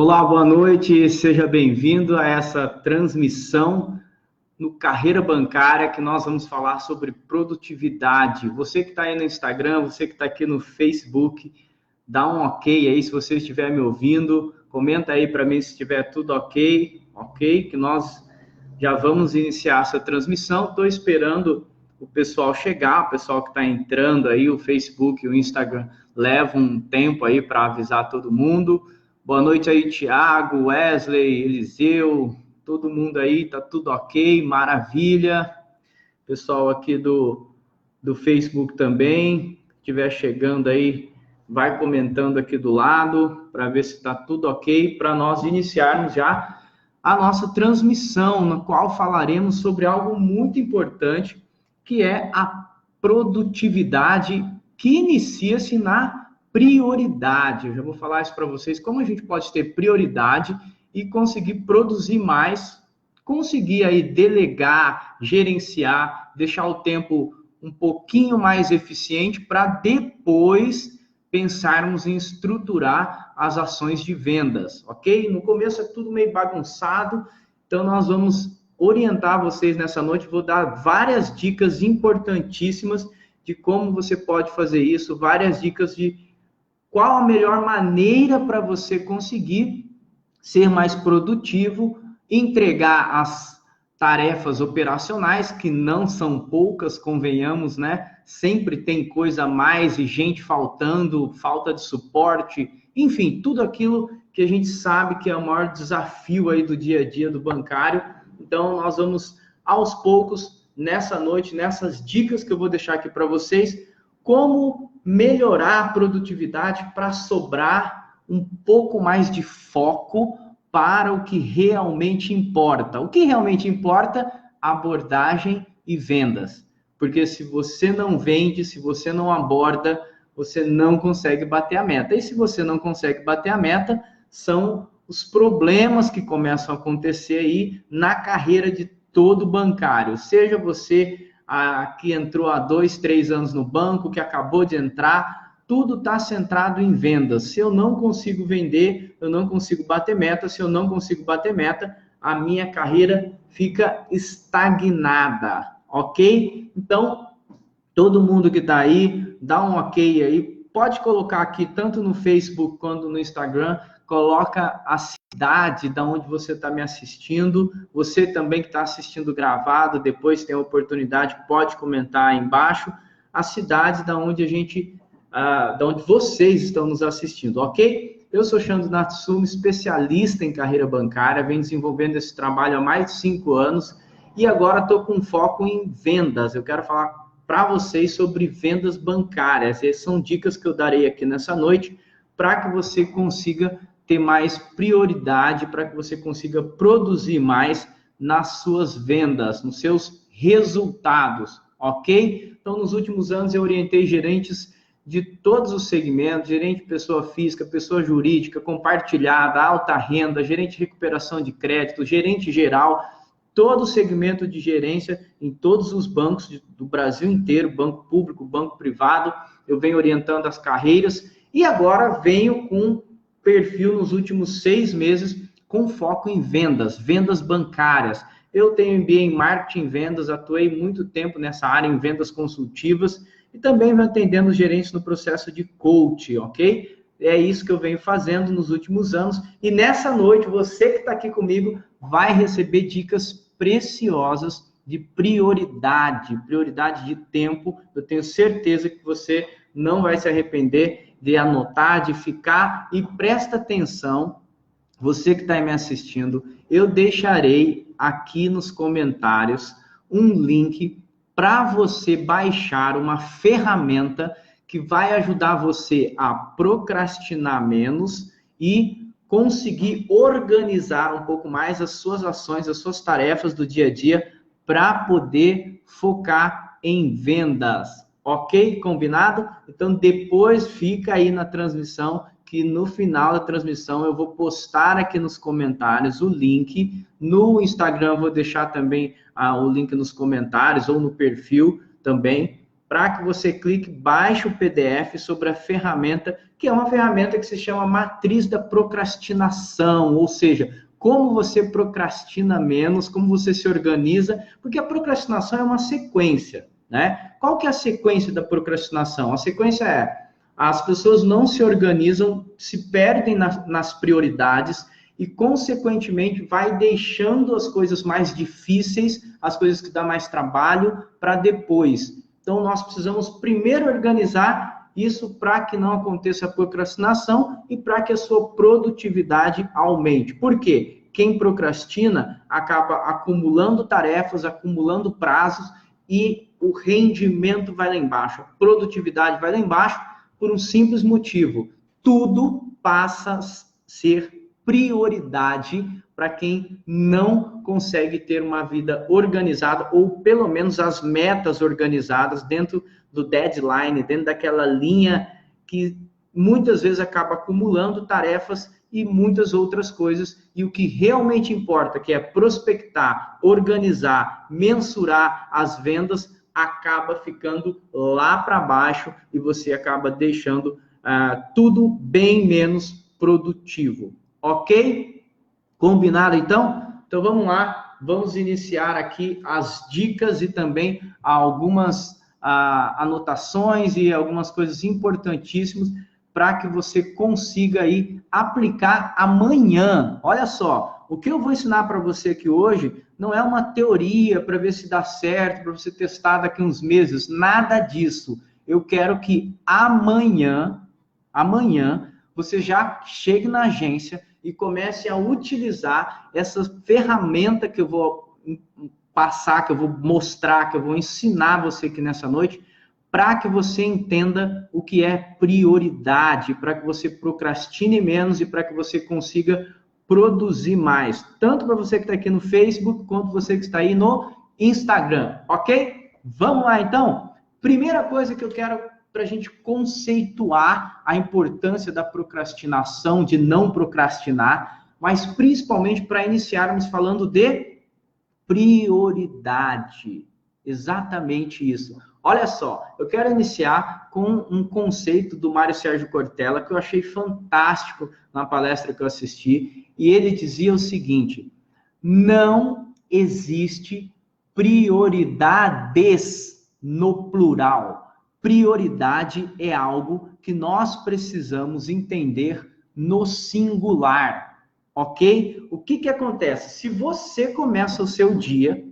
Olá, boa noite, seja bem-vindo a essa transmissão no Carreira Bancária, que nós vamos falar sobre produtividade. Você que está aí no Instagram, você que está aqui no Facebook, dá um ok aí se você estiver me ouvindo, comenta aí para mim se estiver tudo ok, que nós já vamos iniciar essa transmissão. Estou esperando o pessoal chegar, o pessoal que está entrando aí, o Facebook e o Instagram leva um tempo aí para avisar todo mundo. Boa noite aí, Thiago, Wesley, Eliseu, todo mundo aí, tá tudo ok, maravilha. Pessoal aqui do Facebook também, se estiver chegando aí, vai comentando aqui do lado, para ver se está tudo ok, para nós iniciarmos já a nossa transmissão, na qual falaremos sobre algo muito importante, que é a produtividade que inicia-se na prioridade. Eu já vou falar isso para vocês, como a gente pode ter prioridade e conseguir produzir mais, conseguir aí delegar, gerenciar, deixar o tempo um pouquinho mais eficiente para depois pensarmos em estruturar as ações de vendas, ok? No começo é tudo meio bagunçado, então nós vamos orientar vocês nessa noite, vou dar várias dicas importantíssimas de como você pode fazer isso, várias dicas de qual a melhor maneira para você conseguir ser mais produtivo, entregar as tarefas operacionais, que não são poucas, convenhamos, né? Sempre tem coisa a mais e gente faltando, falta de suporte, enfim, tudo aquilo que a gente sabe que é o maior desafio aí do dia a dia do bancário. Então, nós vamos, aos poucos, nessa noite, nessas dicas que eu vou deixar aqui para vocês, como melhorar a produtividade para sobrar um pouco mais de foco para o que realmente importa. O que realmente importa? Abordagem e vendas. Porque se você não vende, se você não aborda, você não consegue bater a meta. E se você não consegue bater a meta, são os problemas que começam a acontecer aí na carreira de todo bancário. Seja você que entrou há 2, 3 anos no banco, que acabou de entrar, tudo está centrado em vendas. Se eu não consigo vender, eu não consigo bater meta. Se eu não consigo bater meta, a minha carreira fica estagnada, ok? Então, todo mundo que está aí, dá um ok aí. Pode colocar aqui, tanto no Facebook quanto no Instagram, coloca a cidade da onde você está me assistindo. Você também que está assistindo gravado, depois tem a oportunidade, pode comentar aí embaixo a cidade da onde da onde vocês estão nos assistindo, ok? Eu sou Xandro Natsumi, especialista em carreira bancária, venho desenvolvendo esse trabalho há mais de 5 anos e agora estou com foco em vendas. Eu quero falar para vocês sobre vendas bancárias. Essas são dicas que eu darei aqui nessa noite para que você consiga ter mais prioridade, para que você consiga produzir mais nas suas vendas, nos seus resultados, ok? Então, nos últimos anos eu orientei gerentes de todos os segmentos, gerente de pessoa física, pessoa jurídica, compartilhada, alta renda, gerente de recuperação de crédito, gerente geral, todo o segmento de gerência em todos os bancos do Brasil inteiro, banco público, banco privado, eu venho orientando as carreiras e agora venho com perfil nos últimos 6 meses com foco em vendas, vendas bancárias. Eu tenho MBA em marketing e vendas, atuei muito tempo nessa área em vendas consultivas e também venho atendendo os gerentes no processo de coaching, ok? É isso que eu venho fazendo nos últimos anos. E nessa noite, você que está aqui comigo vai receber dicas preciosas de prioridade de tempo. Eu tenho certeza que você não vai se arrepender de anotar, de ficar. E presta atenção, você que está me assistindo, eu deixarei aqui nos comentários um link para você baixar uma ferramenta que vai ajudar você a procrastinar menos e conseguir organizar um pouco mais as suas ações, as suas tarefas do dia a dia para poder focar em vendas. Ok? Combinado? Então, depois fica aí na transmissão, que no final da transmissão eu vou postar aqui nos comentários o link. No Instagram eu vou deixar também o link nos comentários ou no perfil também. para que você clique, baixe o PDF sobre a ferramenta, que é uma ferramenta que se chama Matriz da Procrastinação, ou seja, como você procrastina menos, como você se organiza, porque a procrastinação é uma sequência, né? Qual que é a sequência da procrastinação? A sequência é, as pessoas não se organizam, se perdem nas prioridades e, consequentemente, vai deixando as coisas mais difíceis, as coisas que dão mais trabalho, para depois. Então, nós precisamos primeiro organizar isso para que não aconteça a procrastinação e para que a sua produtividade aumente. Por quê? Quem procrastina acaba acumulando tarefas, acumulando prazos e o rendimento vai lá embaixo, a produtividade vai lá embaixo por um simples motivo. Tudo passa a ser prioridade para quem não consegue ter uma vida organizada, ou pelo menos as metas organizadas dentro do deadline, dentro daquela linha que muitas vezes acaba acumulando tarefas e muitas outras coisas, e o que realmente importa, que é prospectar, organizar, mensurar as vendas, acaba ficando lá para baixo e você acaba deixando tudo bem menos produtivo. Ok? Combinado, então? Então, vamos lá. Vamos iniciar aqui as dicas e também algumas anotações e algumas coisas importantíssimas para que você consiga aí aplicar amanhã. Olha só, o que eu vou ensinar para você aqui hoje não é uma teoria para ver se dá certo, para você testar daqui uns meses, nada disso. Eu quero que amanhã, você já chegue na agência e comece a utilizar essa ferramenta que eu vou passar, que eu vou mostrar, que eu vou ensinar você aqui nessa noite, para que você entenda o que é prioridade, para que você procrastine menos e para que você consiga produzir mais. Tanto para você que está aqui no Facebook, quanto você que está aí no Instagram, ok? Vamos lá, então? Primeira coisa que eu quero para a gente conceituar a importância da procrastinação, de não procrastinar, mas principalmente para iniciarmos falando de prioridade. Exatamente isso. Olha só, eu quero iniciar com um conceito do Mário Sérgio Cortella que eu achei fantástico na palestra que eu assisti, e ele dizia o seguinte: não existe prioridades no plural. Prioridade é algo que nós precisamos entender no singular, ok? O que acontece? Se você começa o seu dia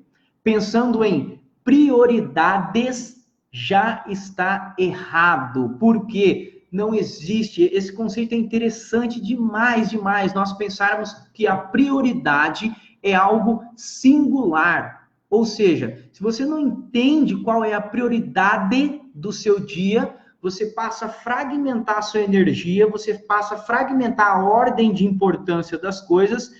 pensando em prioridades, já está errado. Por quê? Não existe. Esse conceito é interessante demais. Nós pensarmos que a prioridade é algo singular. Ou seja, se você não entende qual é a prioridade do seu dia, você passa a fragmentar a sua energia, você passa a fragmentar a ordem de importância das coisas,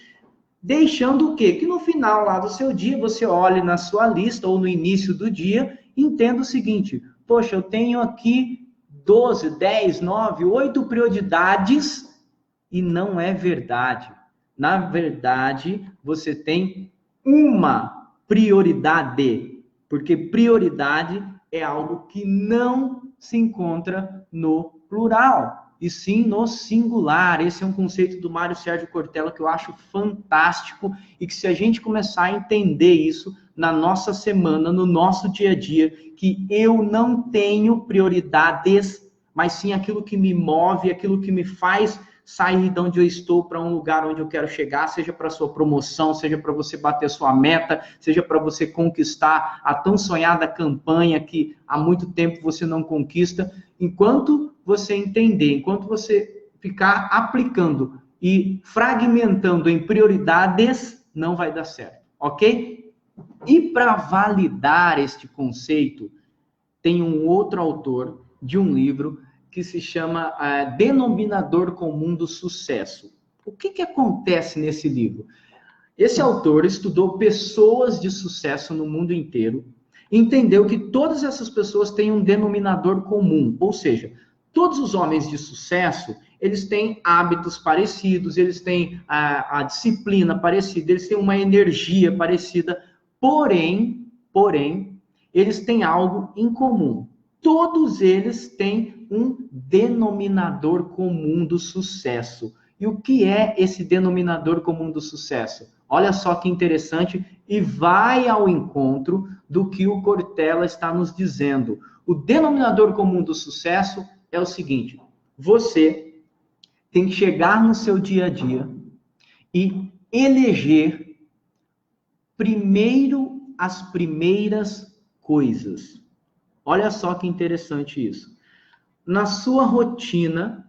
deixando o quê? Que no final lá do seu dia, você olhe na sua lista ou no início do dia, entenda o seguinte: poxa, eu tenho aqui 12, 10, 9, 8 prioridades, e não é verdade. Na verdade, você tem uma prioridade, porque prioridade é algo que não se encontra no plural, e sim no singular. Esse é um conceito do Mário Sérgio Cortella que eu acho fantástico, e que se a gente começar a entender isso na nossa semana, no nosso dia a dia, que eu não tenho prioridades, mas sim aquilo que me move, aquilo que me faz sair de onde eu estou para um lugar onde eu quero chegar, seja para sua promoção, seja para você bater sua meta, seja para você conquistar a tão sonhada campanha que há muito tempo você não conquista. Enquanto você entender, enquanto você ficar aplicando e fragmentando em prioridades, não vai dar certo, ok? E para validar este conceito, tem um outro autor de um livro que se chama Denominador Comum do Sucesso. O que acontece nesse livro? Esse autor estudou pessoas de sucesso no mundo inteiro, entendeu que todas essas pessoas têm um denominador comum, ou seja, todos os homens de sucesso, eles têm hábitos parecidos, eles têm a disciplina parecida, eles têm uma energia parecida, porém, eles têm algo em comum. todos eles têm um denominador comum do sucesso. E o que é esse denominador comum do sucesso? Olha só que interessante e vai ao encontro do que o Cortella está nos dizendo. O denominador comum do sucesso é o seguinte: você tem que chegar no seu dia a dia e eleger primeiro as primeiras coisas. Olha só que interessante isso. Na sua rotina,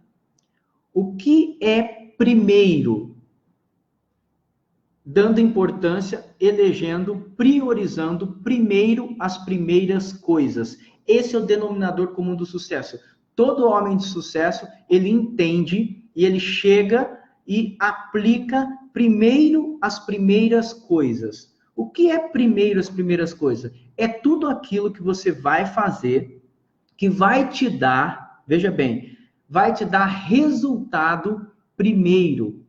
o que é primeiro? Dando importância, elegendo, priorizando primeiro as primeiras coisas. Esse é o denominador comum do sucesso. Todo homem de sucesso, ele entende e ele chega e aplica primeiro as primeiras coisas. O que é primeiro as primeiras coisas? É tudo aquilo que você vai fazer, que vai te dar, veja bem, vai te dar resultado primeiro.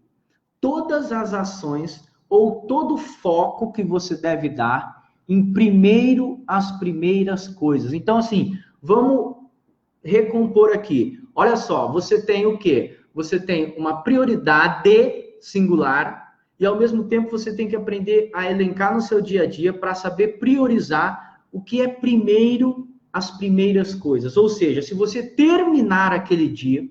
Todas as ações ou todo foco que você deve dar em primeiro as primeiras coisas. Então, assim, vamos recompor aqui. Olha só, você tem o quê? Você tem uma prioridade singular e, ao mesmo tempo, você tem que aprender a elencar no seu dia a dia para saber priorizar o que é primeiro as primeiras coisas. Ou seja, se você terminar aquele dia,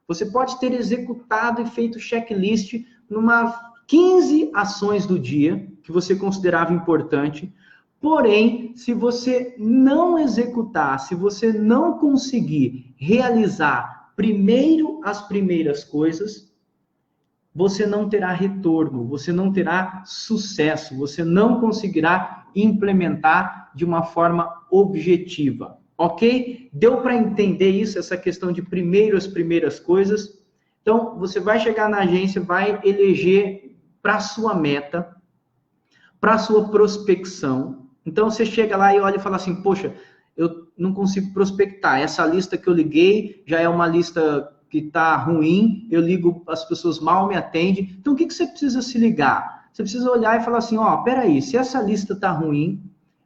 você pode ter executado e feito checklist numa 15 ações do dia que você considerava importante, porém, se você não executar, se você não conseguir realizar primeiro as primeiras coisas, você não terá retorno, você não terá sucesso, você não conseguirá implementar de uma forma objetiva, ok? Deu para entender isso, essa questão de primeiro as primeiras coisas? Então, você vai chegar na agência, vai eleger para a sua meta, para a sua prospecção. Então, você chega lá e olha e fala assim, poxa, eu não consigo prospectar. Essa lista que eu liguei já é uma lista que está ruim, eu ligo, as pessoas mal me atendem. Então, o que você precisa se ligar? Você precisa olhar e falar assim, ó, peraí, se essa lista está ruim,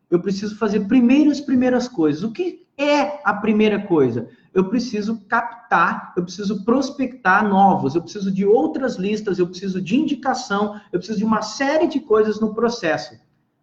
eu preciso fazer primeiro as primeiras coisas. O que é a primeira coisa? Eu preciso captar, eu preciso prospectar novos, eu preciso de outras listas, eu preciso de indicação, eu preciso de uma série de coisas no processo.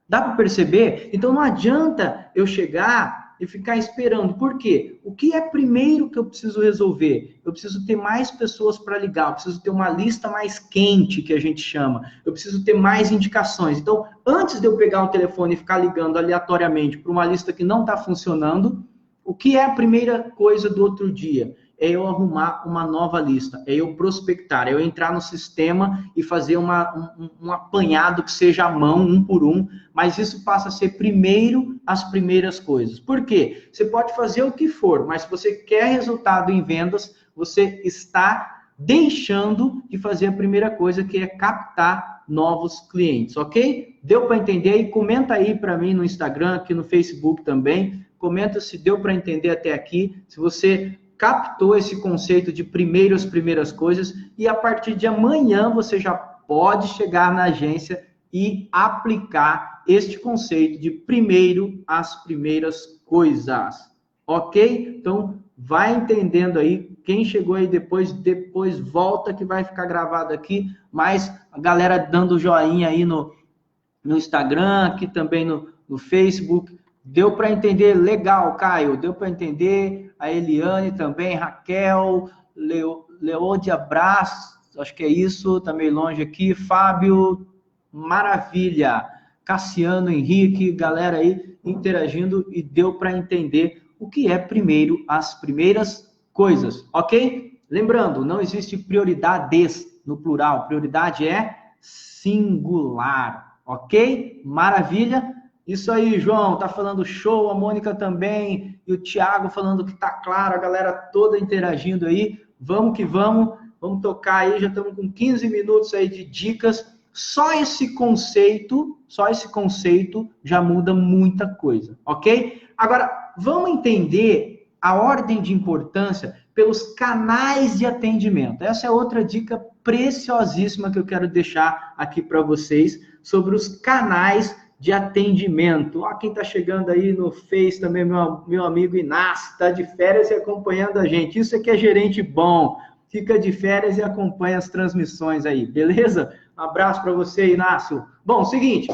Dá para perceber? Então não adianta eu chegar e ficar esperando. Por quê? O que é primeiro que eu preciso resolver? Eu preciso ter mais pessoas para ligar, eu preciso ter uma lista mais quente, que a gente chama. Eu preciso ter mais indicações. Então, antes de eu pegar o telefone e ficar ligando aleatoriamente para uma lista que não está funcionando, o que é a primeira coisa do outro dia? É eu arrumar uma nova lista, é eu prospectar, é eu entrar no sistema e fazer um apanhado que seja à mão, um por um, mas isso passa a ser primeiro as primeiras coisas. Por quê? Você pode fazer o que for, mas se você quer resultado em vendas, você está deixando de fazer a primeira coisa, que é captar novos clientes, ok? Deu para entender? E comenta aí para mim no Instagram, aqui no Facebook também, comenta se deu para entender até aqui, se você captou esse conceito de primeiro as primeiras coisas, e a partir de amanhã você já pode chegar na agência e aplicar este conceito de primeiro as primeiras coisas, ok? Então, vai entendendo aí, quem chegou aí depois volta que vai ficar gravado aqui, mas a galera dando joinha aí no Instagram, aqui também no Facebook, deu para entender? Legal, Caio, deu para entender? A Eliane também, Raquel, Leode Abraço, acho que é isso, tá meio longe aqui, Fábio, maravilha, Cassiano, Henrique, galera aí interagindo e deu para entender o que é primeiro as primeiras coisas, ok? Lembrando, não existe prioridades no plural, prioridade é singular, ok? Maravilha? Isso aí, João, tá falando show, a Mônica também, e o Thiago falando que tá claro, a galera toda interagindo aí. Vamos que vamos tocar aí, já estamos com 15 minutos aí de dicas. Só esse conceito já muda muita coisa, ok? Agora, vamos entender a ordem de importância pelos canais de atendimento. Essa é outra dica preciosíssima que eu quero deixar aqui para vocês sobre os canais de atendimento. Ó, quem está chegando aí no Face também, meu amigo Inácio, está de férias e acompanhando a gente. Isso aqui é gerente bom. Fica de férias e acompanha as transmissões aí, beleza? Um abraço para você, Inácio. Bom, seguinte.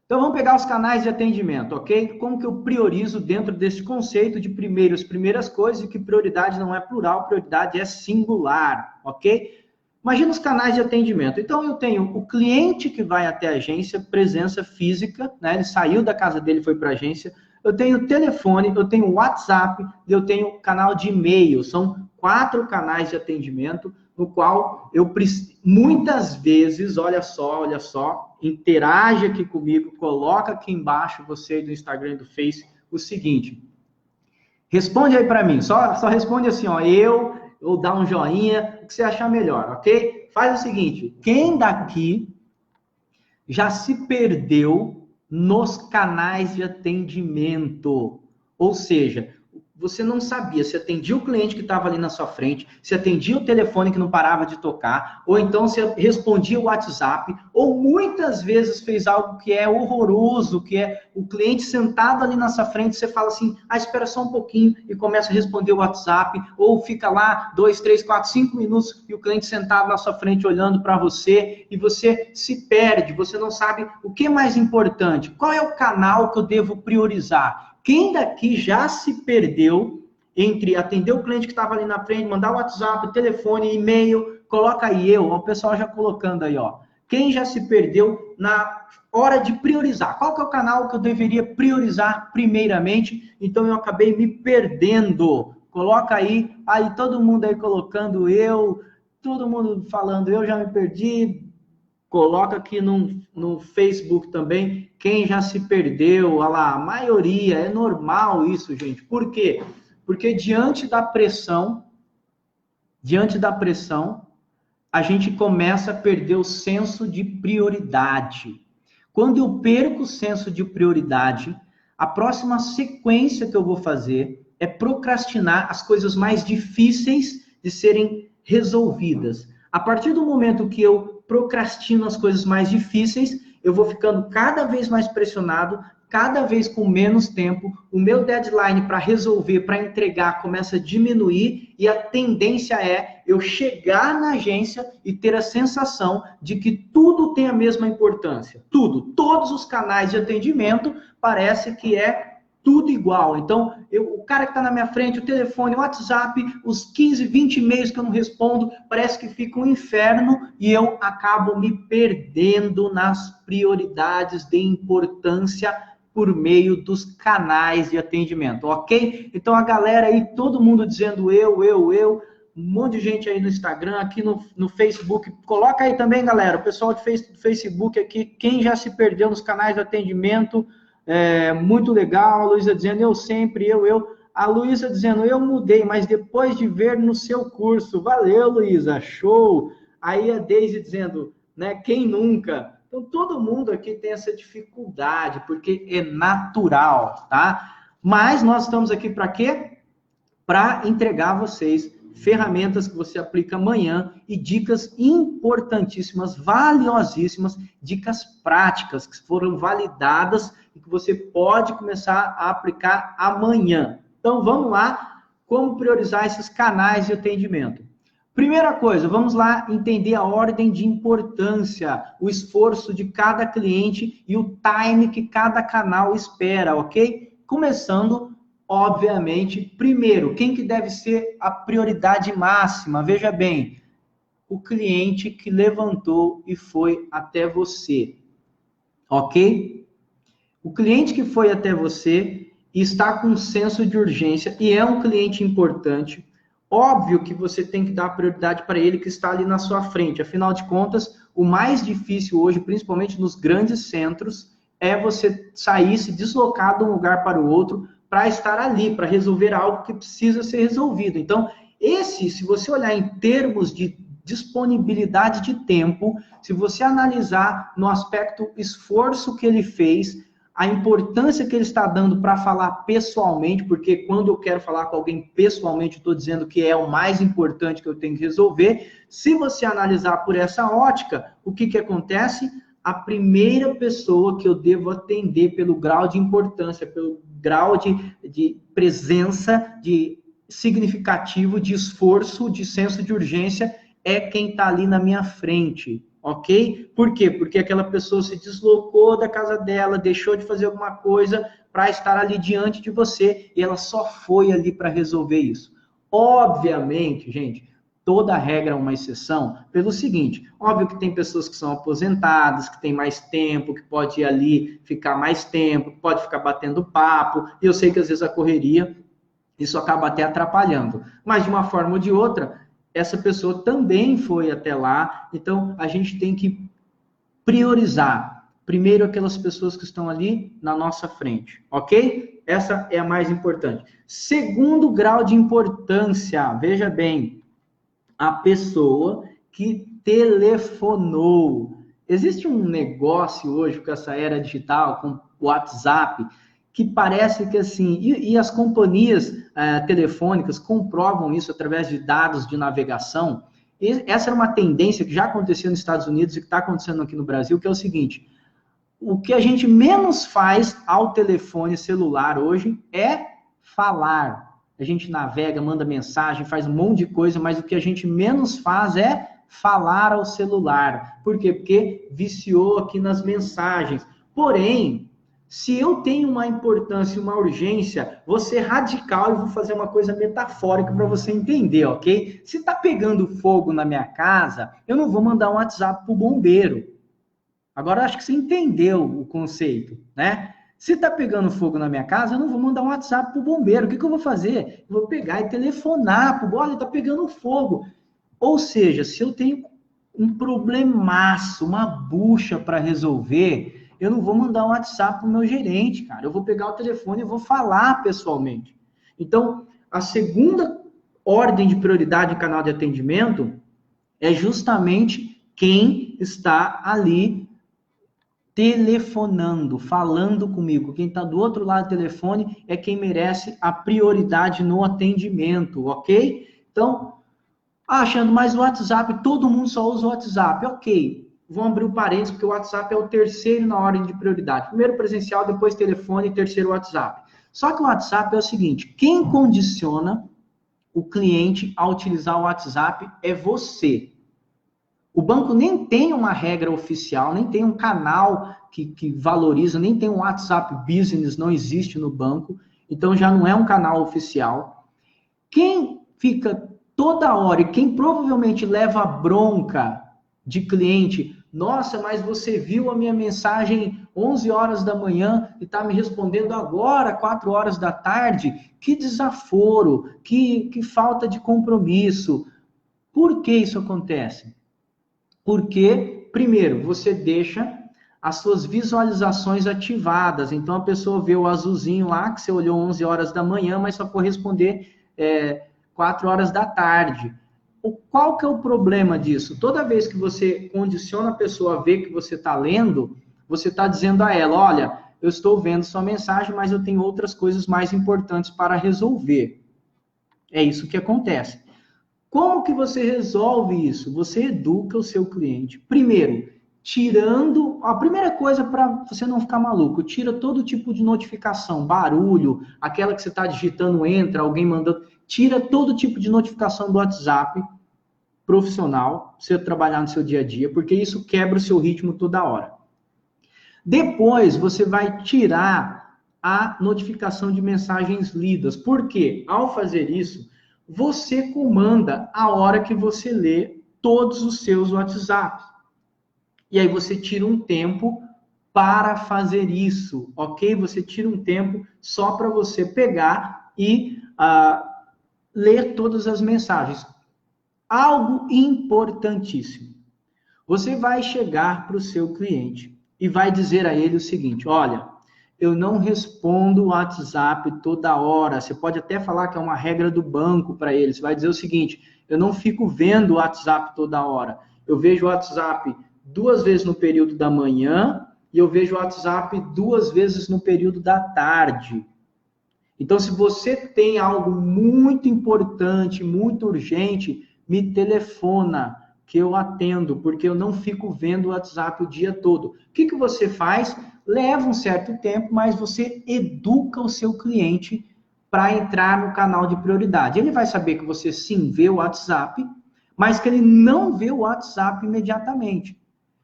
Então, vamos pegar os canais de atendimento, ok? Como que eu priorizo dentro desse conceito de as primeiras coisas, e que prioridade não é plural, prioridade é singular, ok? Imagina os canais de atendimento. Então, eu tenho o cliente que vai até a agência, presença física, né? Ele saiu da casa dele e foi para a agência. Eu tenho telefone, eu tenho WhatsApp, e eu tenho canal de e-mail. São 4 canais de atendimento, no qual eu muitas vezes, olha só, interage aqui comigo, coloca aqui embaixo, você do Instagram e do Face, o seguinte. Responde aí para mim, só responde assim, ó, ou dá um joinha, o que você achar melhor, ok? Faz o seguinte, quem daqui já se perdeu nos canais de atendimento? Ou seja, você não sabia se atendia o cliente que estava ali na sua frente, se atendia o telefone que não parava de tocar, ou então se respondia o WhatsApp, ou muitas vezes fez algo que é horroroso, que é o cliente sentado ali na sua frente, você fala assim, espera só um pouquinho, e começa a responder o WhatsApp, ou fica lá 2, 3, 4, 5 minutos, e o cliente sentado na sua frente olhando para você, e você se perde, você não sabe o que é mais importante, qual é o canal que eu devo priorizar? Quem daqui já se perdeu entre atender o cliente que estava ali na frente, mandar o WhatsApp, telefone, e-mail, coloca aí o pessoal já colocando aí, ó. Quem já se perdeu na hora de priorizar? Qual que é o canal que eu deveria priorizar primeiramente? Então eu acabei me perdendo. Coloca aí todo mundo aí colocando todo mundo falando eu já me perdi. Coloca aqui no Facebook também, quem já se perdeu, olha lá, a maioria, é normal isso, gente. Por quê? Porque diante da pressão, a gente começa a perder o senso de prioridade. Quando eu perco o senso de prioridade, a próxima sequência que eu vou fazer é procrastinar as coisas mais difíceis de serem resolvidas. A partir do momento que eu procrastino as coisas mais difíceis, eu vou ficando cada vez mais pressionado, cada vez com menos tempo, o meu deadline para resolver, para entregar, começa a diminuir e a tendência é eu chegar na agência e ter a sensação de que tudo tem a mesma importância. Tudo, todos os canais de atendimento parece que é tudo igual. Então, o cara que está na minha frente, o telefone, o WhatsApp, os 15, 20 e-mails que eu não respondo, parece que fica um inferno e eu acabo me perdendo nas prioridades de importância por meio dos canais de atendimento, ok? Então, a galera aí, todo mundo dizendo um monte de gente aí no Instagram, aqui no Facebook, coloca aí também, galera, o pessoal do Facebook aqui, quem já se perdeu nos canais de atendimento, muito legal, a Luísa dizendo, eu sempre, a Luísa dizendo, eu mudei, mas depois de ver no seu curso, valeu, Luísa, show, aí a Deise dizendo, né, quem nunca? Então, todo mundo aqui tem essa dificuldade, porque é natural, tá? Mas nós estamos aqui para quê? Para entregar a vocês ferramentas que você aplica amanhã e dicas importantíssimas, valiosíssimas, dicas práticas que foram validadas e que você pode começar a aplicar amanhã. Então, vamos lá, como priorizar esses canais de atendimento. Primeira coisa, vamos lá entender a ordem de importância, o esforço de cada cliente e o time que cada canal espera, ok? Começando, obviamente, primeiro, quem que deve ser a prioridade máxima? Veja bem, o cliente que levantou e foi até você, ok? O cliente que foi até você e está com senso de urgência e é um cliente importante, óbvio que você tem que dar prioridade para ele que está ali na sua frente. Afinal de contas, o mais difícil hoje, principalmente nos grandes centros, é você sair, se deslocar de um lugar para o outro para estar ali, para resolver algo que precisa ser resolvido. Então, se você olhar em termos de disponibilidade de tempo, se você analisar no aspecto esforço que ele fez, a importância que ele está dando para falar pessoalmente, porque quando eu quero falar com alguém pessoalmente, estou dizendo que é o mais importante que eu tenho que resolver. Se você analisar por essa ótica, o que acontece? a primeira pessoa que eu devo atender pelo grau de importância, pelo grau de presença, de significativo, de esforço, de senso de urgência, é quem está ali na minha frente, ok? Por quê? Porque aquela pessoa se deslocou da casa dela, deixou de fazer alguma coisa para estar ali diante de você, e ela só foi ali para resolver isso. Obviamente, gente, toda regra é uma exceção, pelo seguinte, óbvio que tem pessoas que são aposentadas, que têm mais tempo, que pode ir ali ficar mais tempo, que pode ficar batendo papo, e eu sei que às vezes a correria, isso acaba até atrapalhando. Mas de uma forma ou de outra, essa pessoa também foi até lá, então a gente tem que priorizar primeiro aquelas pessoas que estão ali na nossa frente, ok? Essa é a mais importante. Segundo grau de importância, veja bem, a pessoa que telefonou. Existe um negócio hoje com essa era digital, com o WhatsApp, que parece que assim, e as companhias telefônicas comprovam isso através de dados de navegação. E essa era uma tendência que já aconteceu nos Estados Unidos e que está acontecendo aqui no Brasil, que é o seguinte: o que a gente menos faz ao telefone celular hoje é falar. A gente navega, manda mensagem, faz um monte de coisa, mas o que a gente menos faz é falar ao celular. Por quê? Porque viciou aqui nas mensagens. Porém, se eu tenho uma importância, uma urgência, vou ser radical e vou fazer uma coisa metafórica para você entender, ok? Se está pegando fogo na minha casa, eu não vou mandar um WhatsApp para o bombeiro. Agora, acho que você entendeu o conceito, né? Se está pegando fogo na minha casa, eu não vou mandar um WhatsApp para o bombeiro. O que eu vou fazer? Eu vou pegar e telefonar para o bombeiro. Olha, está pegando fogo. Ou seja, se eu tenho um problemaço, uma bucha para resolver, eu não vou mandar um WhatsApp para o meu gerente, cara. Eu vou pegar o telefone e vou falar pessoalmente. Então, a segunda ordem de prioridade em canal de atendimento é justamente quem está ali telefonando, falando comigo. Quem está do outro lado do telefone é quem merece a prioridade no atendimento, ok? Então, achando mais o WhatsApp, todo mundo só usa o WhatsApp, ok. Vamos abrir o parênteses, porque o WhatsApp é o terceiro na ordem de prioridade. Primeiro presencial, depois telefone, terceiro WhatsApp. Só que o WhatsApp é o seguinte, quem condiciona o cliente a utilizar o WhatsApp é você. O banco nem tem uma regra oficial, nem tem um canal que valoriza, nem tem um WhatsApp Business, não existe no banco, então já não é um canal oficial. Quem fica toda hora, e quem provavelmente leva a bronca de cliente, nossa, mas você viu a minha mensagem 11 horas da manhã e está me respondendo agora, 4 horas da tarde, que desaforo, que falta de compromisso. Por que isso acontece? Porque, primeiro, você deixa as suas visualizações ativadas. Então, a pessoa vê o azulzinho lá, que você olhou 11 horas da manhã, mas só for responder 4 horas da tarde. Qual que é o problema disso? Toda vez que você condiciona a pessoa a ver que você está lendo, você está dizendo a ela, olha, eu estou vendo sua mensagem, mas eu tenho outras coisas mais importantes para resolver. É isso que acontece. Como que você resolve isso? Você educa o seu cliente. Primeiro, tirando... A primeira coisa para você não ficar maluco, tira todo tipo de notificação, barulho, aquela que você está digitando, entra, alguém mandando... Tira todo tipo de notificação do WhatsApp profissional, para você trabalhar no seu dia a dia, porque isso quebra o seu ritmo toda hora. Depois, você vai tirar a notificação de mensagens lidas. Por quê? Ao fazer isso, você comanda a hora que você lê todos os seus WhatsApp. E aí você tira um tempo para fazer isso, ok? Você tira um tempo só para você pegar e ler todas as mensagens. Algo importantíssimo. Você vai chegar para o seu cliente e vai dizer a ele o seguinte, olha, eu não respondo o WhatsApp toda hora. Você pode até falar que é uma regra do banco para ele. Você vai dizer o seguinte, eu não fico vendo o WhatsApp toda hora. Eu vejo o WhatsApp 2 vezes no período da manhã e eu vejo o WhatsApp 2 vezes no período da tarde. Então, se você tem algo muito importante, muito urgente, me telefona, que eu atendo, porque eu não fico vendo o WhatsApp o dia todo. O que você faz? Leva um certo tempo, mas você educa o seu cliente para entrar no canal de prioridade. Ele vai saber que você sim vê o WhatsApp, mas que ele não vê o WhatsApp imediatamente.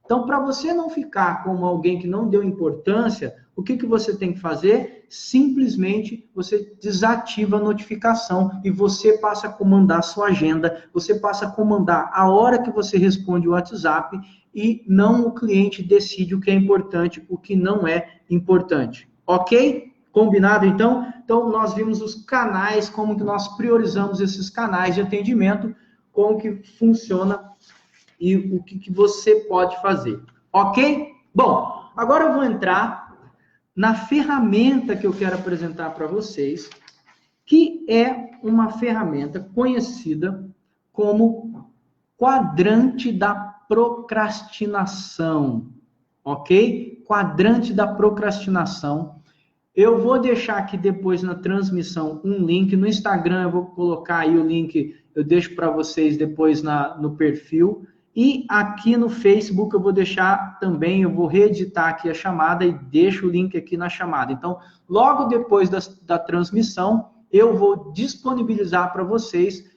Então, para você não ficar como alguém que não deu importância, o que você tem que fazer? Simplesmente você desativa a notificação e você passa a comandar a sua agenda, você passa a comandar a hora que você responde o WhatsApp e não o cliente decide o que é importante, o que não é importante. Ok? Combinado, então? Então, nós vimos os canais, como que nós priorizamos esses canais de atendimento, como que funciona e o que você pode fazer. Ok? Bom, agora eu vou entrar na ferramenta que eu quero apresentar para vocês, que é uma ferramenta conhecida como quadrante da procrastinação. Ok? Quadrante da procrastinação. Eu vou deixar aqui depois na transmissão um link. No Instagram eu vou colocar aí o link, eu deixo para vocês depois no perfil. E aqui no Facebook eu vou deixar também, eu vou reeditar aqui a chamada e deixo o link aqui na chamada. Então, logo depois da transmissão, eu vou disponibilizar para vocês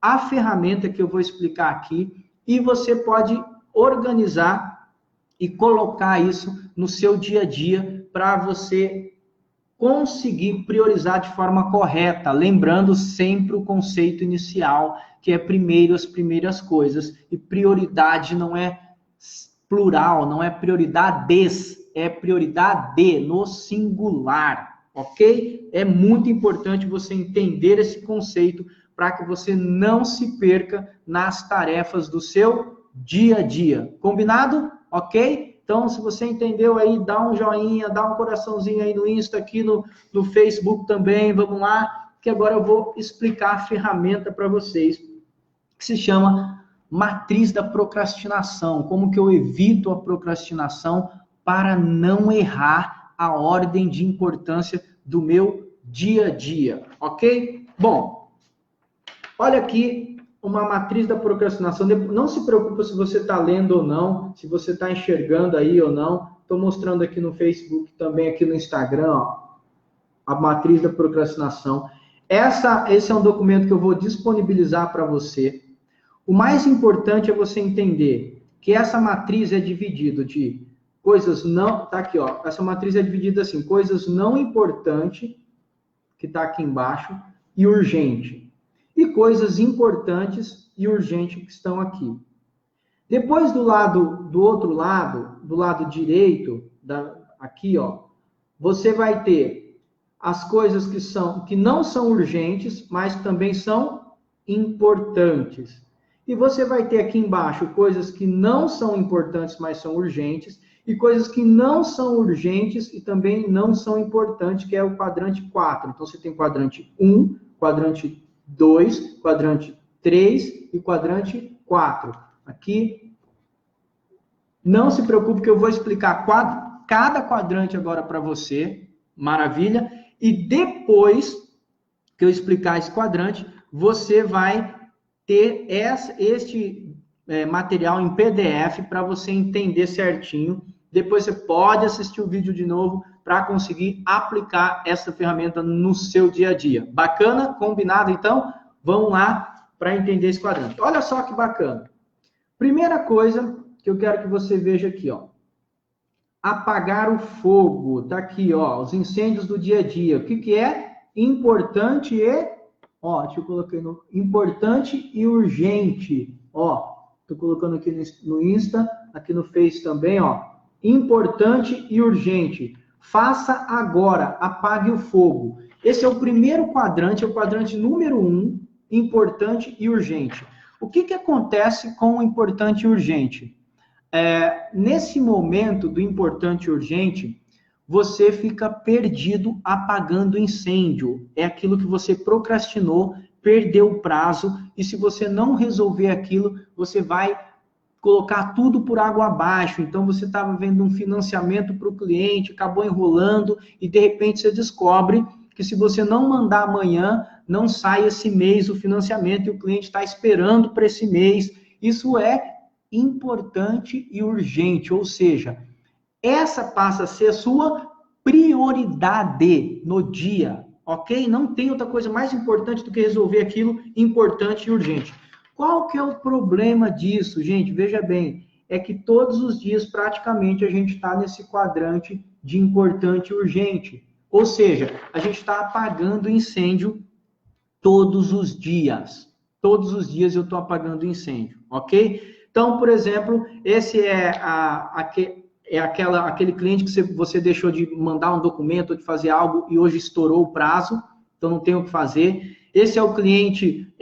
a ferramenta que eu vou explicar aqui e você pode organizar e colocar isso no seu dia a dia para você conseguir priorizar de forma correta, lembrando sempre o conceito inicial, que é primeiro as primeiras coisas, e prioridade não é plural, não é prioridades, é prioridade no singular, ok? É muito importante você entender esse conceito para que você não se perca nas tarefas do seu dia a dia. Combinado? Ok? Então, se você entendeu aí, dá um joinha, dá um coraçãozinho aí no Insta, aqui no Facebook também, vamos lá, que agora eu vou explicar a ferramenta para vocês, que se chama Matriz da Procrastinação, como que eu evito a procrastinação para não errar a ordem de importância do meu dia a dia, ok? Bom, olha aqui uma matriz da procrastinação. Não se preocupa se você está lendo ou não, se você está enxergando aí ou não. Estou mostrando aqui no Facebook, também aqui no Instagram, ó, a matriz da procrastinação. Esse é um documento que eu vou disponibilizar para você. O mais importante é você entender que essa matriz é dividida de coisas não... Tá aqui, ó. Essa matriz é dividida assim, coisas não importantes, que está aqui embaixo, e urgente. E coisas importantes e urgentes que estão aqui. Depois do outro lado, do lado direito, aqui, ó, você vai ter as coisas que não são urgentes, mas também são importantes. E você vai ter aqui embaixo coisas que não são importantes, mas são urgentes, e coisas que não são urgentes e também não são importantes, que é o quadrante 4. Então, você tem quadrante 1, quadrante 2, quadrante 3 e quadrante 4. Aqui, não se preocupe que eu vou explicar cada quadrante agora para você, maravilha? E depois que eu explicar esse quadrante, você vai ter este material em PDF para você entender certinho. Depois você pode assistir o vídeo de novo para conseguir aplicar essa ferramenta no seu dia a dia. Bacana? Combinado, então? Vamos lá para entender esse quadrante. Olha só que bacana. Primeira coisa que eu quero que você veja aqui, ó. Apagar o fogo. Tá aqui, ó, os incêndios do dia a dia. O que é? Importante e... Ó, deixa eu colocar no... Importante e urgente. Ó, tô colocando aqui no Insta, aqui no Face também, ó. Importante e urgente. Faça agora, apague o fogo. Esse é o primeiro quadrante, é o quadrante número 1, importante e urgente. O que acontece com o importante e urgente? Nesse momento do importante e urgente, você fica perdido apagando incêndio. É aquilo que você procrastinou, perdeu o prazo, e se você não resolver aquilo, você vai colocar tudo por água abaixo. Então, você estava vendo um financiamento para o cliente, acabou enrolando, e de repente você descobre que se você não mandar amanhã, não sai esse mês o financiamento, e o cliente está esperando para esse mês. Isso é importante e urgente, ou seja, essa passa a ser a sua prioridade no dia, ok? Não tem outra coisa mais importante do que resolver aquilo importante e urgente. Qual que é o problema disso, gente? Veja bem, é que todos os dias praticamente a gente está nesse quadrante de importante e urgente. Ou seja, a gente está apagando incêndio todos os dias. Todos os dias eu estou apagando incêndio, ok? Então, por exemplo, esse é aquele cliente que você deixou de mandar um documento ou de fazer algo e hoje estourou o prazo, então não tem o que fazer. Esse é o cliente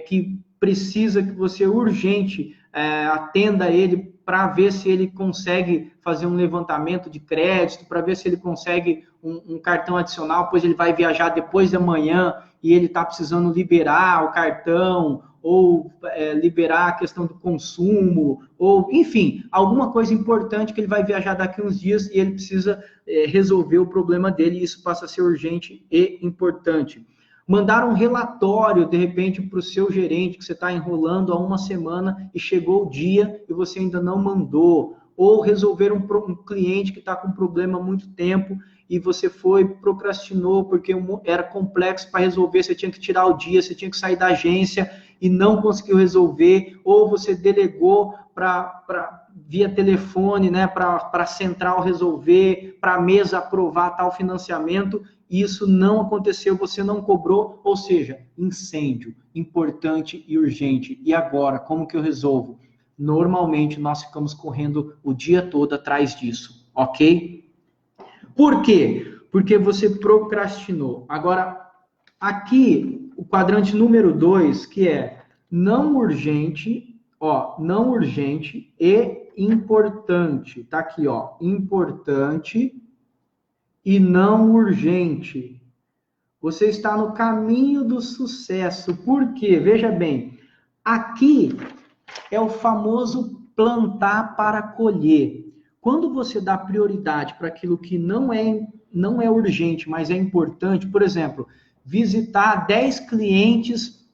que precisa que você urgente atenda ele para ver se ele consegue fazer um levantamento de crédito, para ver se ele consegue um cartão adicional, pois ele vai viajar depois de amanhã e ele está precisando liberar o cartão, ou liberar a questão do consumo, ou, enfim, alguma coisa importante que ele vai viajar daqui uns dias e ele precisa resolver o problema dele, e isso passa a ser urgente e importante. Mandar um relatório, de repente, para o seu gerente, que você está enrolando há uma semana e chegou o dia e você ainda não mandou. Ou resolver um cliente que está com um problema há muito tempo e você procrastinou porque era complexo para resolver, você tinha que tirar o dia, você tinha que sair da agência e não conseguiu resolver, ou você delegou via telefone, né, para a central resolver, para a mesa aprovar tal financiamento, e isso não aconteceu, você não cobrou, ou seja, incêndio, importante e urgente. E agora, como que eu resolvo? Normalmente, nós ficamos correndo o dia todo atrás disso, ok? Por quê? Porque você procrastinou. Agora, aqui, o quadrante número 2, que é não urgente, não urgente e importante. Tá aqui, importante e não urgente. Você está no caminho do sucesso. Por quê? Veja bem, aqui é o famoso plantar para colher. Quando você dá prioridade para aquilo que não é urgente, mas é importante, por exemplo, visitar 10 clientes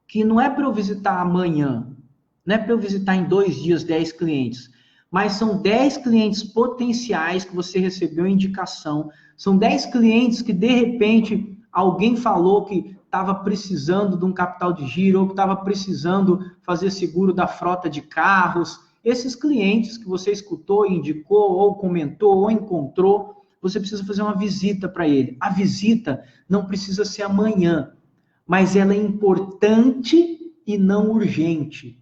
que não é para eu visitar amanhã, não é para eu visitar em 2 dias 10 clientes, mas são 10 clientes potenciais que você recebeu indicação, são 10 clientes que, de repente, alguém falou que estava precisando de um capital de giro, ou que estava precisando fazer seguro da frota de carros. Esses clientes que você escutou, indicou, ou comentou, ou encontrou, você precisa fazer uma visita para ele. A visita não precisa ser amanhã, mas ela é importante e não urgente.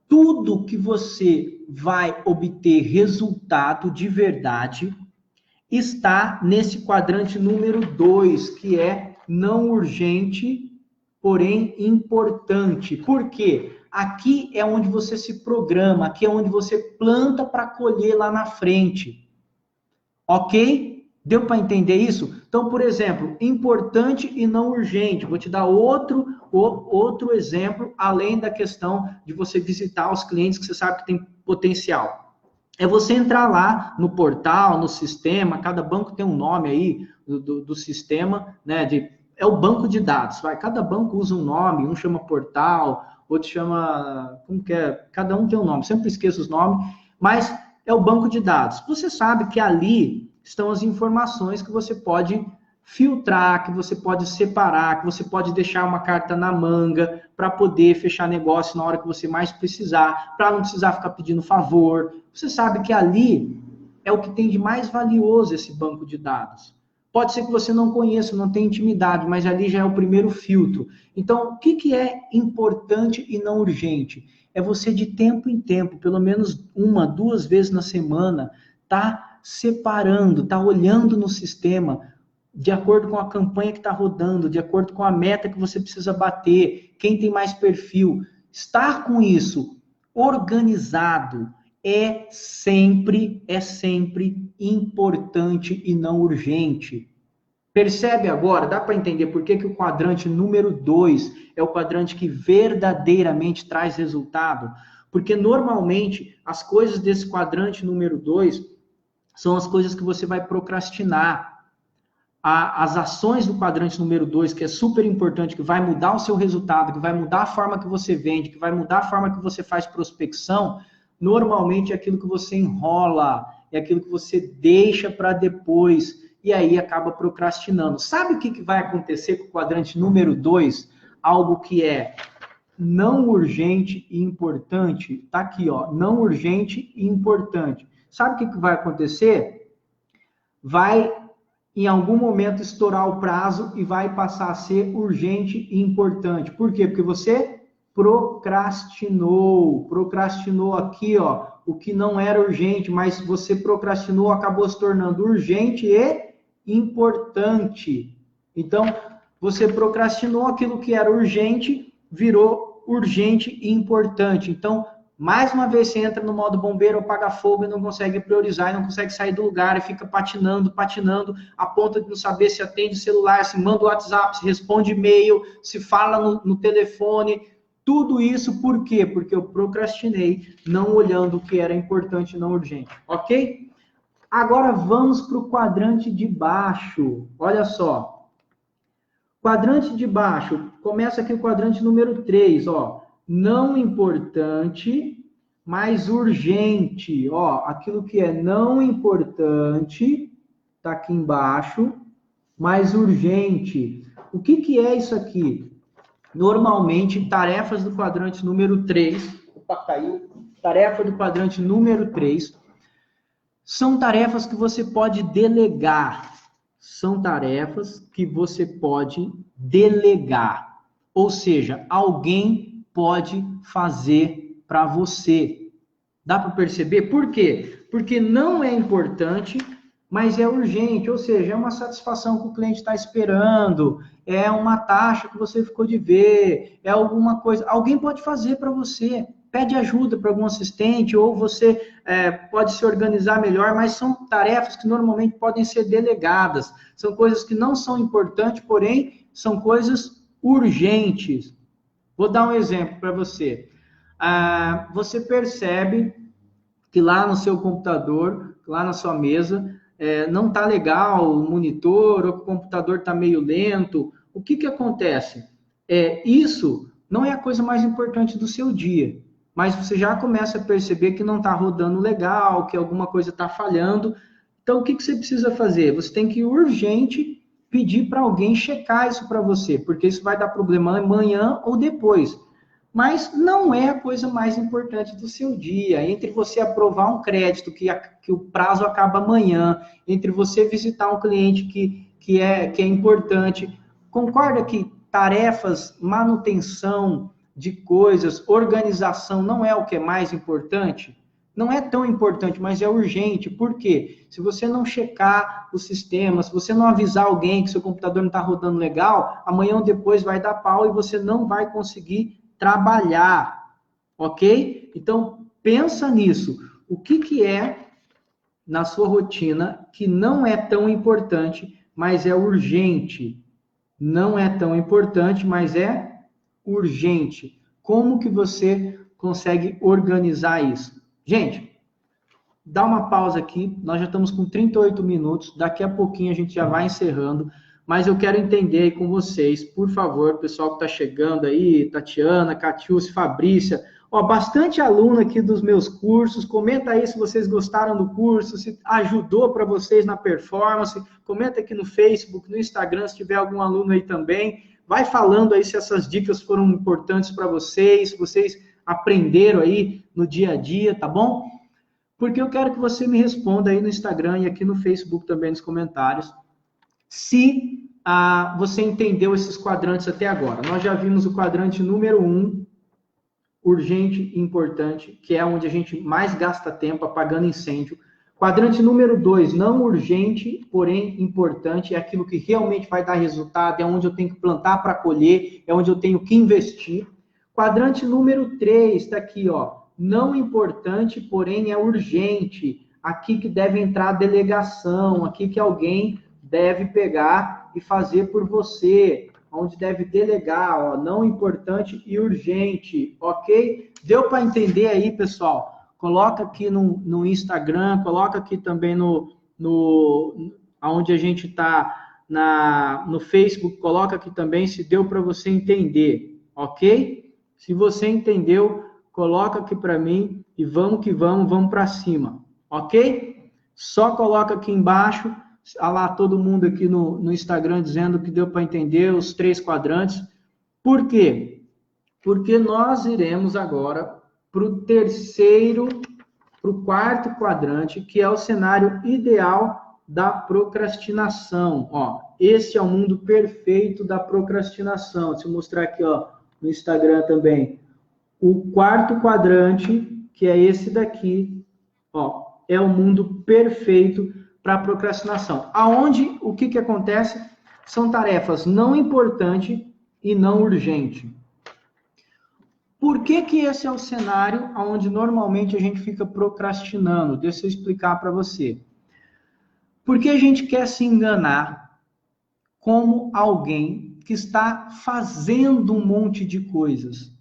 Tudo que você vai obter resultado de verdade está nesse quadrante número 2, que é não urgente, porém importante. Por quê? Aqui é onde você se programa, aqui é onde você planta para colher lá na frente. Ok? Deu para entender isso? Então, por exemplo, importante e não urgente. Vou te dar outro exemplo, além da questão de você visitar os clientes que você sabe que tem potencial. É você entrar lá no portal, no sistema, cada banco tem um nome aí do sistema, né? É o banco de dados, cada banco usa um nome, um chama portal, outro chama, como que é? Cada um tem um nome, sempre esqueço os nomes, mas é o banco de dados. Você sabe que ali estão as informações que você pode filtrar, que você pode separar, que você pode deixar uma carta na manga para poder fechar negócio na hora que você mais precisar, para não precisar ficar pedindo favor. Você sabe que ali é o que tem de mais valioso esse banco de dados. Pode ser que você não conheça, não tenha intimidade, mas ali já é o primeiro filtro. Então, o que é importante e não urgente? É você, de tempo em tempo, pelo menos 1, 2 vezes na semana, tá separando, tá olhando no sistema, de acordo com a campanha que está rodando, de acordo com a meta que você precisa bater, quem tem mais perfil. Estar com isso organizado é sempre importante e não urgente. Percebe agora? Dá para entender por que o quadrante número 2 é o quadrante que verdadeiramente traz resultado? Porque normalmente as coisas desse quadrante número 2 são as coisas que você vai procrastinar. as ações do quadrante número 2, que é super importante, que vai mudar o seu resultado, que vai mudar a forma que você vende, que vai mudar a forma que você faz prospecção, normalmente é aquilo que você enrola, é aquilo que você deixa para depois, e aí acaba procrastinando. Sabe o que vai acontecer com o quadrante número 2? Algo que é não urgente e importante. Tá aqui, ó, não urgente e importante. Sabe o que vai acontecer? Vai, em algum momento, estourar o prazo e vai passar a ser urgente e importante. Por quê? Porque você procrastinou aqui, ó, o que não era urgente, mas você procrastinou, acabou se tornando urgente e importante. Então, você procrastinou aquilo que era urgente, virou urgente e importante. Então, mais uma vez você entra no modo bombeiro, apaga fogo e não consegue priorizar, e não consegue sair do lugar, e fica patinando, a ponto de não saber se atende celular, se manda o WhatsApp, se responde e-mail, se fala no telefone. Tudo isso por quê? Porque eu procrastinei, não olhando o que era importante e não urgente, ok? Agora vamos para o quadrante de baixo. Olha só. Quadrante de baixo, começa aqui o quadrante número 3, ó. Não importante, mas urgente. Ó, aquilo que é não importante, tá aqui embaixo, mas urgente. O que é isso aqui? Normalmente, tarefas do quadrante número 3, opa, caiu. Tarefa do quadrante número 3, são tarefas que você pode delegar. São tarefas que você pode delegar. Ou seja, alguém pode fazer para você. Dá para perceber? Por quê? Porque não é importante, mas é urgente. Ou seja, é uma satisfação que o cliente está esperando, é uma taxa que você ficou de ver, é alguma coisa. Alguém pode fazer para você. Pede ajuda para algum assistente, ou você pode se organizar melhor, mas são tarefas que normalmente podem ser delegadas. São coisas que não são importantes, porém, são coisas urgentes. Vou dar um exemplo para você. Você percebe que lá no seu computador, lá na sua mesa, não está legal o monitor, ou que o computador está meio lento. O que acontece? Isso não é a coisa mais importante do seu dia, mas você já começa a perceber que não está rodando legal, que alguma coisa está falhando. Então, o que você precisa fazer? Você tem que, urgente, pedir para alguém checar isso para você, porque isso vai dar problema amanhã ou depois. Mas não é a coisa mais importante do seu dia. Entre você aprovar um crédito que o prazo acaba amanhã, entre você visitar um cliente que é importante, concorda que tarefas, manutenção de coisas, organização não é o que é mais importante? Não é tão importante, mas é urgente. Por quê? Se você não checar o sistema, se você não avisar alguém que seu computador não está rodando legal, amanhã ou depois vai dar pau e você não vai conseguir trabalhar, ok? Então, pensa nisso. O que é na sua rotina que não é tão importante, mas é urgente? Não é tão importante, mas é urgente. Como que você consegue organizar isso? Gente, dá uma pausa aqui. Nós já estamos com 38 minutos. Daqui a pouquinho a gente já vai encerrando. Mas eu quero entender aí com vocês, por favor, pessoal que está chegando aí, Tatiana, Catiúcia, Fabrícia, bastante aluno aqui dos meus cursos, comenta aí se vocês gostaram do curso, se ajudou para vocês na performance, comenta aqui no Facebook, no Instagram, se tiver algum aluno aí também, vai falando aí se essas dicas foram importantes para vocês, se vocês aprenderam aí no dia a dia, tá bom? Porque eu quero que você me responda aí no Instagram e aqui no Facebook também nos comentários, se você entendeu esses quadrantes até agora. Nós já vimos o quadrante número 1, urgente e importante, que é onde a gente mais gasta tempo apagando incêndio. Quadrante número 2, não urgente, porém importante, é aquilo que realmente vai dar resultado, é onde eu tenho que plantar para colher, é onde eu tenho que investir. Quadrante número 3, está aqui, ó, não importante, porém é urgente. Aqui que deve entrar a delegação, aqui que alguém deve pegar e fazer por você, onde deve delegar, ó, não importante e urgente, ok? Deu para entender aí, pessoal? Coloca aqui no Instagram, coloca aqui também onde a gente está no Facebook, coloca aqui também se deu para você entender, ok? Se você entendeu, coloca aqui para mim e vamos que vamos para cima, ok? Só coloca aqui embaixo, lá todo mundo aqui no Instagram dizendo que deu para entender os 3 quadrantes. Por quê? Porque nós iremos agora para o quarto quadrante, que é o cenário ideal da procrastinação. Ó, esse é o mundo perfeito da procrastinação. Deixa eu mostrar aqui, ó, no Instagram também. O quarto quadrante, que é esse daqui, ó, é o mundo perfeito para procrastinação. Aonde o que acontece? São tarefas não importantes e não urgentes. Por que esse é o cenário onde normalmente a gente fica procrastinando? Deixa eu explicar para você. Porque a gente quer se enganar como alguém que está fazendo um monte de coisas.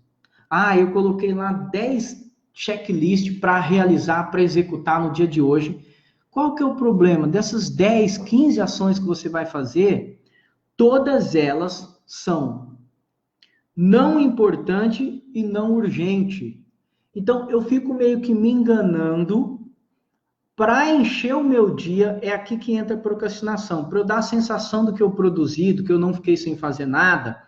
Ah, eu coloquei lá 10 checklists para realizar, para executar no dia de hoje. Qual que é o problema? Dessas 10, 15 ações que você vai fazer, todas elas são não importante e não urgente. Então, eu fico meio que me enganando para encher o meu dia. É aqui que entra a procrastinação. Para eu dar a sensação do que eu produzi, do que eu não fiquei sem fazer nada,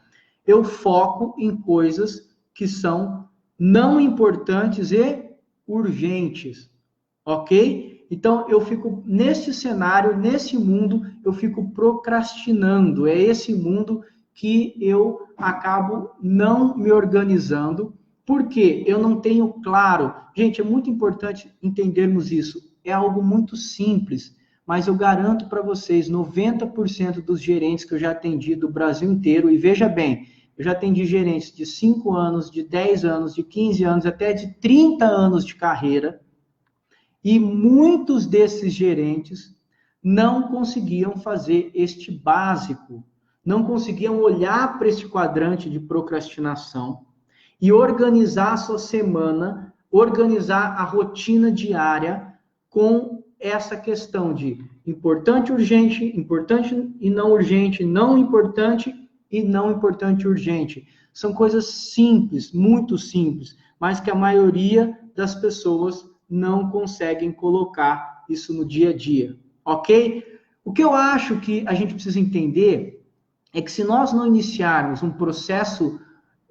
eu foco em coisas que são não importantes e urgentes, ok? Então, eu fico nesse cenário, nesse mundo, eu fico procrastinando. É esse mundo que eu acabo não me organizando, porque eu não tenho claro. Gente, é muito importante entendermos isso. É algo muito simples, mas eu garanto para vocês, 90% dos gerentes que eu já atendi do Brasil inteiro, e veja bem, eu já atendi gerentes de 5 anos, de 10 anos, de 15 anos, até de 30 anos de carreira, e muitos desses gerentes não conseguiam fazer este básico, não conseguiam olhar para este quadrante de procrastinação e organizar a sua semana, organizar a rotina diária com essa questão de importante, urgente, importante e não urgente, não importante e não importante e urgente. São coisas simples, muito simples, mas que a maioria das pessoas não conseguem colocar isso no dia a dia, ok? O que eu acho que a gente precisa entender é que se nós não iniciarmos um processo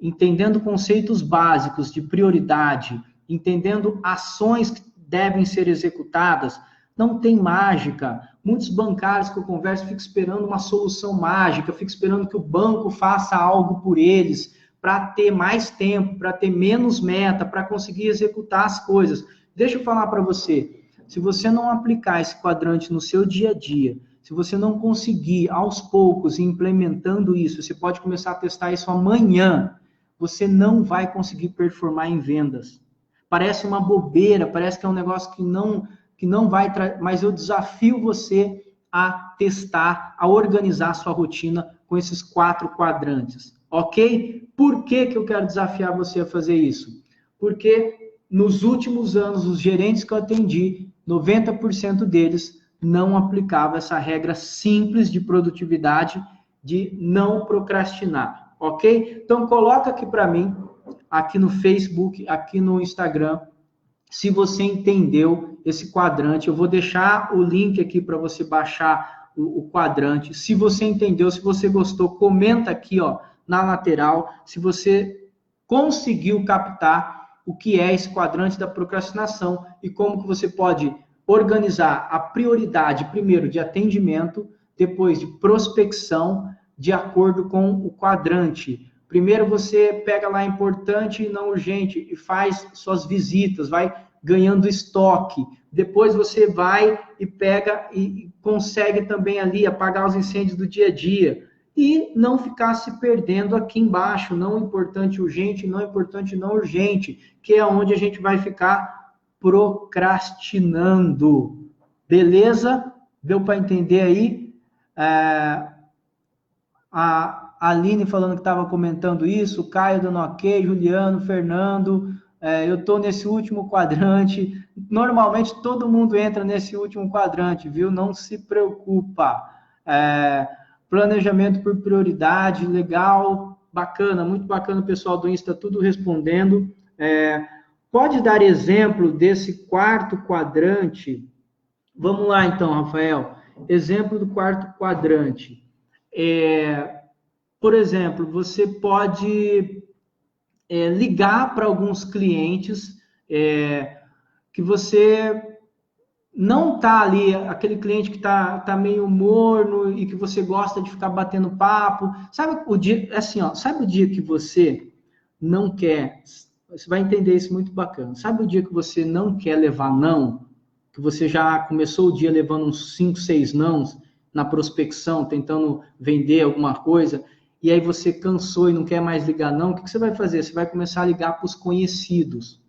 entendendo conceitos básicos de prioridade, entendendo ações que devem ser executadas, não tem mágica. Muitos bancários que eu converso ficam esperando uma solução mágica, ficam esperando que o banco faça algo por eles, para ter mais tempo, para ter menos meta, para conseguir executar as coisas. Deixa eu falar para você, se você não aplicar esse quadrante no seu dia a dia, se você não conseguir, aos poucos, ir implementando isso, você pode começar a testar isso amanhã, você não vai conseguir performar em vendas. Parece uma bobeira, parece que é um negócio que não vai... Mas eu desafio você a testar, a organizar a sua rotina com esses 4 quadrantes, ok? Por que eu quero desafiar você a fazer isso? Porque nos últimos anos, os gerentes que eu atendi, 90% deles não aplicava essa regra simples de produtividade de não procrastinar, ok? Então, coloca aqui para mim, aqui no Facebook, aqui no Instagram, se você entendeu esse quadrante. Eu vou deixar o link aqui para você baixar o quadrante. Se você entendeu, se você gostou, comenta aqui, ó, na lateral, se você conseguiu captar o que é esse quadrante da procrastinação e como que você pode organizar a prioridade, primeiro, de atendimento, depois de prospecção, de acordo com o quadrante. Primeiro você pega lá importante e não urgente e faz suas visitas, vai ganhando estoque. Depois você vai e pega e consegue também ali apagar os incêndios do dia a dia. E não ficar se perdendo aqui embaixo, não importante, urgente, não importante, não urgente, que é onde a gente vai ficar procrastinando. Beleza? Deu para entender aí? A Aline falando que estava comentando isso, o Caio dando ok, Juliano, Fernando, eu estou nesse último quadrante. Normalmente todo mundo entra nesse último quadrante, viu? Não se preocupa. Planejamento por prioridade, legal, bacana, muito bacana o pessoal do Insta, tudo respondendo. Pode dar exemplo desse quarto quadrante? Vamos lá então, Rafael. Exemplo do quarto quadrante. Por exemplo, você pode ligar para alguns clientes que você não está ali, aquele cliente que tá meio morno e que você gosta de ficar batendo papo. Sabe o dia, assim, ó, sabe o dia que você não quer, você vai entender isso muito bacana. Sabe o dia que você não quer levar não? Que você já começou o dia levando uns 5, 6 nãos na prospecção, tentando vender alguma coisa, e aí você cansou e não quer mais ligar não, o que você vai fazer? Você vai começar a ligar para os conhecidos.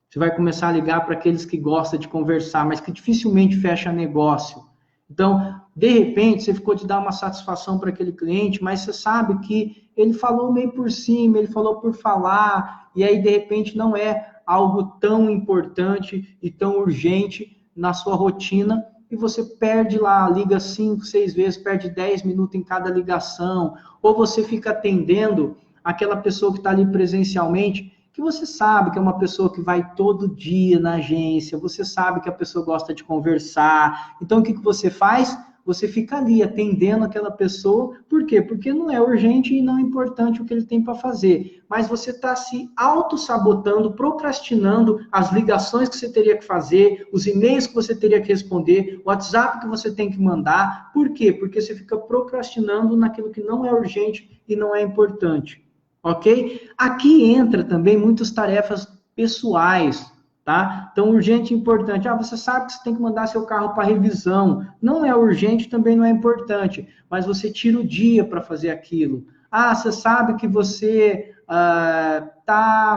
Você vai começar a ligar para aqueles que gostam de conversar, mas que dificilmente fecha negócio. Então, de repente, você ficou de dar uma satisfação para aquele cliente, mas você sabe que ele falou meio por cima, ele falou por falar, e aí, de repente, não é algo tão importante e tão urgente na sua rotina, e você perde lá, liga 5, 6 vezes, perde 10 minutos em cada ligação, ou você fica atendendo aquela pessoa que está ali presencialmente, que você sabe que é uma pessoa que vai todo dia na agência, você sabe que a pessoa gosta de conversar. Então, o que você faz? Você fica ali atendendo aquela pessoa. Por quê? Porque não é urgente e não é importante o que ele tem para fazer. Mas você está se auto-sabotando, procrastinando as ligações que você teria que fazer, os e-mails que você teria que responder, o WhatsApp que você tem que mandar. Por quê? Porque você fica procrastinando naquilo que não é urgente e não é importante. Ok? Aqui entra também muitas tarefas pessoais, tá? Então, urgente e importante. Você sabe que você tem que mandar seu carro para revisão. Não é urgente, também não é importante, mas você tira o dia para fazer aquilo. Você sabe que você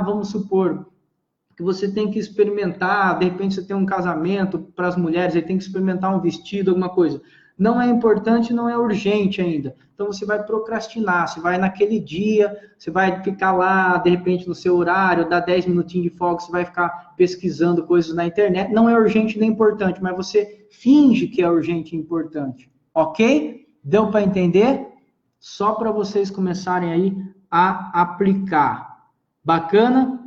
vamos supor, que você tem que experimentar, de repente você tem um casamento para as mulheres, aí tem que experimentar um vestido, alguma coisa. Não é importante, não é urgente ainda. Então você vai procrastinar, você vai naquele dia, você vai ficar lá, de repente, no seu horário, dá 10 minutinhos de folga, você vai ficar pesquisando coisas na internet. Não é urgente nem importante, mas você finge que é urgente e importante. Ok? Deu para entender? Só para vocês começarem aí a aplicar. Bacana?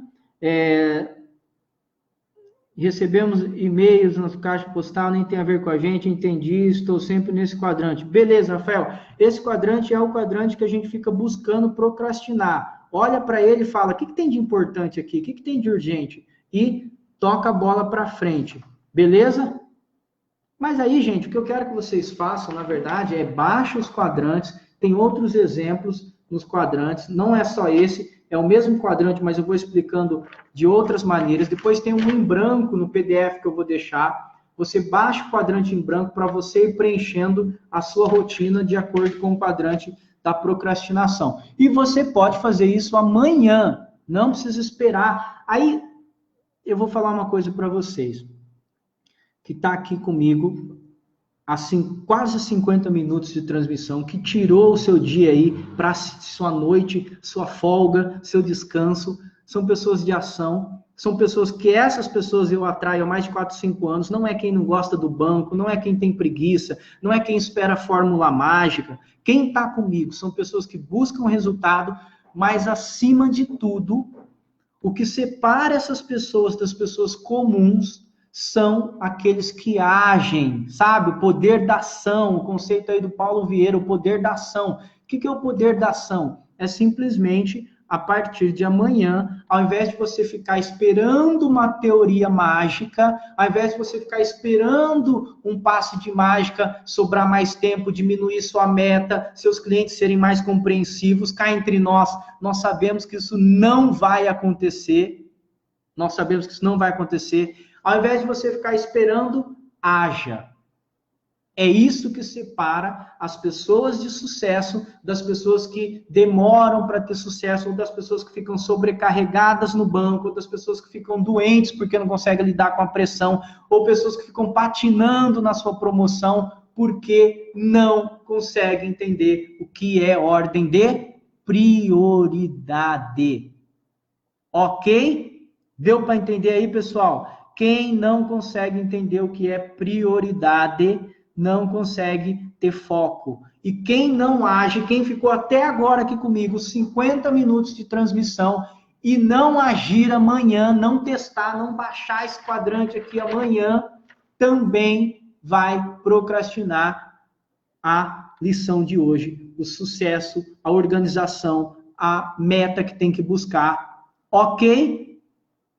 Recebemos e-mails na caixa postal, nem tem a ver com a gente, entendi, estou sempre nesse quadrante. Beleza, Rafael, esse quadrante é o quadrante que a gente fica buscando procrastinar. Olha para ele e fala, o que tem de importante aqui? O que tem de urgente? E toca a bola para frente. Beleza? Mas aí, gente, o que eu quero que vocês façam, na verdade, é baixar os quadrantes, tem outros exemplos nos quadrantes, não é só esse, é o mesmo quadrante, mas eu vou explicando de outras maneiras. Depois tem um em branco no PDF que eu vou deixar. Você baixa o quadrante em branco para você ir preenchendo a sua rotina de acordo com o quadrante da procrastinação. E você pode fazer isso amanhã, não precisa esperar. Aí, eu vou falar uma coisa para vocês, que está aqui comigo assim, quase 50 minutos de transmissão, que tirou o seu dia aí para sua noite, sua folga, seu descanso. São pessoas de ação, são pessoas que essas pessoas eu atraio há mais de 4, 5 anos. Não é quem não gosta do banco, não é quem tem preguiça, não é quem espera a fórmula mágica. Quem está comigo são pessoas que buscam resultado, mas acima de tudo, o que separa essas pessoas das pessoas comuns são aqueles que agem, sabe? O poder da ação, o conceito aí do Paulo Vieira, o poder da ação. O que é o poder da ação? É simplesmente, a partir de amanhã, ao invés de você ficar esperando uma teoria mágica, ao invés de você ficar esperando um passe de mágica, sobrar mais tempo, diminuir sua meta, seus clientes serem mais compreensivos, cá entre nós sabemos que isso não vai acontecer. Nós sabemos que isso não vai acontecer. Ao invés de você ficar esperando, haja. É isso que separa as pessoas de sucesso das pessoas que demoram para ter sucesso, ou das pessoas que ficam sobrecarregadas no banco, ou das pessoas que ficam doentes porque não conseguem lidar com a pressão, ou pessoas que ficam patinando na sua promoção porque não conseguem entender o que é ordem de prioridade. Ok? Deu para entender aí, pessoal? Quem não consegue entender o que é prioridade, não consegue ter foco. E quem não age, quem ficou até agora aqui comigo, 50 minutos de transmissão, e não agir amanhã, não testar, não baixar esse quadrante aqui amanhã, também vai procrastinar a lição de hoje, o sucesso, a organização, a meta que tem que buscar. Ok?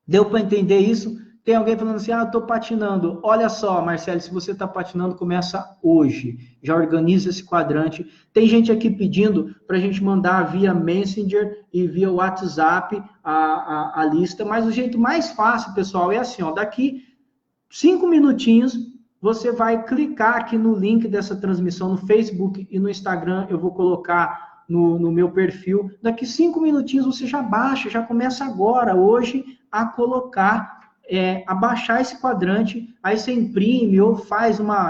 Deu para entender isso? Tem alguém falando assim, eu estou patinando. Olha só, Marcelo, se você está patinando, começa hoje. Já organiza esse quadrante. Tem gente aqui pedindo para a gente mandar via Messenger e via WhatsApp a lista, mas o jeito mais fácil, pessoal, é assim, daqui 5 minutinhos, você vai clicar aqui no link dessa transmissão no Facebook e no Instagram, eu vou colocar no meu perfil. Daqui 5 minutinhos você já baixa, já começa agora, hoje, a colocar, a baixar esse quadrante, aí você imprime ou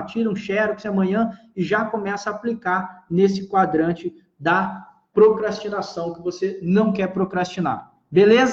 tira um xerox amanhã e já começa a aplicar nesse quadrante da procrastinação, que você não quer procrastinar. Beleza?